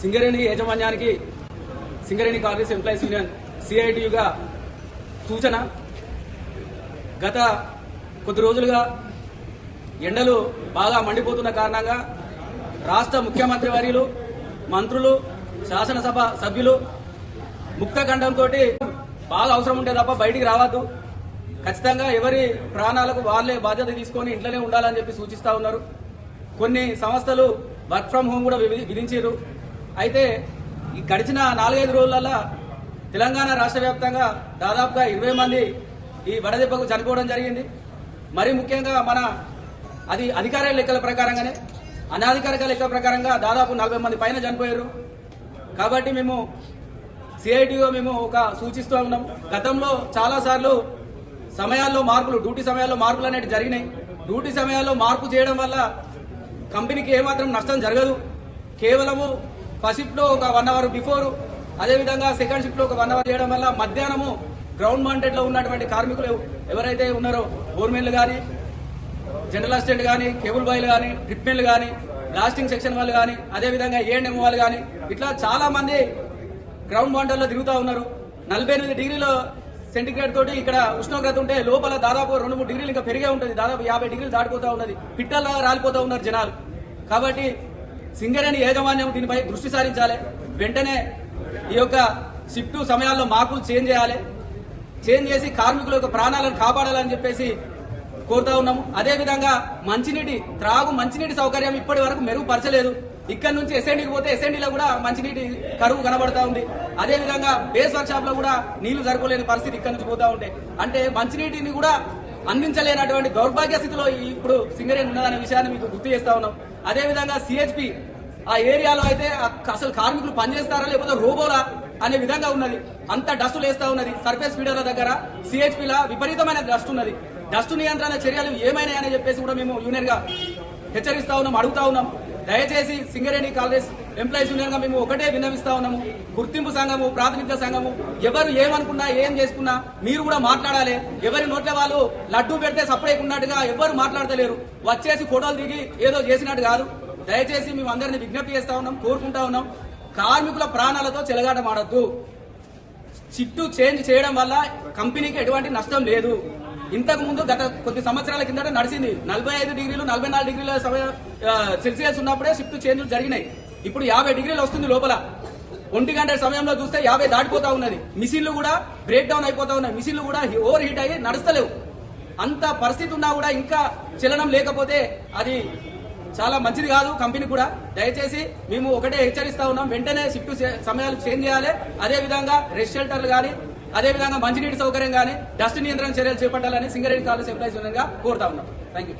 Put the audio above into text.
సింగరేణి యాజమాన్యానికి Singareni Congress employees union సిఐటియుగా సూచన. గత కొద్ది రోజులుగా ఎండలు బాగా మండిపోతున్న కారణంగా రాష్ట్ర ముఖ్యమంత్రి వర్యులు, మంత్రులు, శాసనసభ సభ్యులు ముక్తఖండంతో బాగా అవసరం ఉంటే తప్ప బయటికి రావద్దు, ఖచ్చితంగా ఎవరి ప్రాణాలకు వాళ్ళే బాధ్యత తీసుకొని ఇంట్లోనే ఉండాలని చెప్పి సూచిస్తా ఉన్నారు. కొన్ని సంస్థలు వర్క్ ఫ్రం హోమ్ కూడా విధించారు. అయితే ఈ గడిచిన 4-5 రోజులలో తెలంగాణ రాష్ట్ర వ్యాప్తంగా దాదాపుగా 20 మంది ఈ వడదెబ్బకు చనిపోవడం జరిగింది. మరీ ముఖ్యంగా అది అధికార లెక్కల ప్రకారంగానే అనాధికారిక లెక్కల ప్రకారంగా దాదాపు 40 మంది పైన చనిపోయారు. కాబట్టి మేము సిఐటిగా సూచిస్తూ ఉన్నాం. గతంలో చాలాసార్లు డ్యూటీ సమయాల్లో మార్పులు అనేవి జరిగినాయి. డ్యూటీ సమయాల్లో మార్పు చేయడం వల్ల కంపెనీకి ఏమాత్రం నష్టం జరగదు. కేవలము ఫస్ట్ షిఫ్ట్లో ఒక 1 అవర్ బిఫోర్, అదేవిధంగా సెకండ్ షిఫ్ట్లో ఒక 1 అవర్ చేయడం వల్ల మధ్యాహ్నము గ్రౌండ్ మాంటెడ్లో ఉన్నటువంటి కార్మికులు ఎవరైతే ఉన్నారో ఫోర్మెన్లు కానీ, జనరల్ అసిస్టెంట్ కానీ, కేబుల్ బాయ్లు కానీ, ట్రిప్మెన్లు కానీ, బ్లాస్టింగ్ సెక్షన్ వాళ్ళు కానీ, అదేవిధంగా ఏఎన్ఎం వాళ్ళు కానీ, ఇట్లా చాలా మంది గ్రౌండ్ మాంటెడ్లో తిరుగుతూ ఉన్నారు. 48 డిగ్రీల సెంటిగ్రేడ్ తోటి ఇక్కడ ఉష్ణోగ్రత ఉంటే లోపల దాదాపు 2-3 డిగ్రీలు ఇంకా పెరిగే ఉంటుంది. దాదాపు 50 డిగ్రీలు దాటిపోతా ఉన్నది. పిట్టల్లా రాలిపోతూ ఉన్నారు జనాలు. కాబట్టి సింగరేణి యాజమాన్యం దీనిపై దృష్టి సారించాలి. వెంటనే ఈ యొక్క షిఫ్ట్ సమయాల్లో మార్పులు చేంజ్ చేసి కార్మికుల యొక్క ప్రాణాలను కాపాడాలని చెప్పేసి కోరుతా ఉన్నాము. అదేవిధంగా మంచినీటి సౌకర్యం ఇప్పటి వరకు మెరుగుపరచలేదు. ఇక్కడ నుంచి ఎస్ఎండికి పోతే ఎస్ఎండిలో కూడా మంచినీటి కరువు కనబడతా ఉంది. అదేవిధంగా బేస్ వర్క్ షాప్ లో కూడా నీళ్లు సరిపోలేని పరిస్థితి ఇక్కడ నుంచి పోతా ఉంటాయి. అంటే మంచినీటిని కూడా అందించలేనటువంటి దౌర్భాగ్య స్థితిలో ఇప్పుడు సింగరేణి ఉన్నదనే విషయాన్ని మీకు గుర్తు చేస్తా ఉన్నాం. అదేవిధంగా సిహెచ్పి ఆ ఏరియాలో అయితే అసలు కార్మికులు పనిచేస్తారా లేకపోతే రోబోలా అనే విధంగా ఉన్నది. అంత డస్ట్ లేస్తా ఉన్నది. సర్ఫేస్ ఫీడర్ల దగ్గర సిహెచ్పిలా విపరీతమైన డస్ట్ ఉన్నది. డస్ట్ నియంత్రణ చర్యలు ఏమైనా అని చెప్పేసి కూడా మేము యూనియన్ గా హెచ్చరిస్తా ఉన్నాం, అడుగుతా ఉన్నాం. దయచేసి సింగరేణి కాంగ్రెస్ ఎంప్లాయీస్ యూనియన్ గా మేము ఒకటే విన్నవిస్తా ఉన్నాము. గుర్తింపు సంఘము, ప్రాతినిధ్య సంఘము ఎవరు ఏమనుకున్నా ఏం చేసుకున్నా మీరు కూడా మాట్లాడాలి. ఎవరి నోట్ల వాళ్ళు లడ్డూ పెడితే సపరేట్ ఉన్నట్టుగా ఎవరు మాట్లాడతలేరు. వచ్చేసి ఫోటోలు దిగి ఏదో చేసినట్టు కాదు. దయచేసి మేము అందరినీ విజ్ఞప్తి చేస్తా ఉన్నాం, కోరుకుంటా ఉన్నాం. కార్మికుల ప్రాణాలతో చెలగాటమాడద్దు. షిఫ్ట్ చేంజ్ చేయడం వల్ల కంపెనీకి ఎటువంటి నష్టం లేదు. ఇంతకు ముందు గత కొద్ది సంవత్సరాల కిందట నడిచింది. 45 డిగ్రీలు 44 డిగ్రీల సెల్సియస్ ఉన్నప్పుడే షిఫ్ట్ చేంజ్లు జరిగినాయి. ఇప్పుడు 50 డిగ్రీలు వస్తుంది లోపల. 1 గంట సమయంలో చూస్తే 50 దాటిపోతా ఉన్నది. మిషన్లు కూడా బ్రేక్ డౌన్ అయిపోతా ఉన్నాయి. మిషన్లు కూడా ఓవర్ హీట్ అయ్యి నడుస్తలేవు. అంత పరిస్థితి ఉన్నా కూడా ఇంకా చలనం లేకపోతే అది చాలా మంచిది కాదు కంపెనీ కూడా. దయచేసి మేము ఒకటే హెచ్చరిస్తా ఉన్నాం. వెంటనే షిఫ్ట్ సమయాలు చేంజ్ చేయాలి. అదేవిధంగా రెస్ట్ షెల్టర్లు కానీ, అదేవిధంగా మంచినీటి సౌకర్యం కానీ, డస్ట్ నియంత్రణ చర్యలు చేపట్టాలని సింగరేణి కాంగ్రెస్ ఎంప్లాయీస్ యూనియన్ గా కోరుతా ఉన్నాం. Thank you.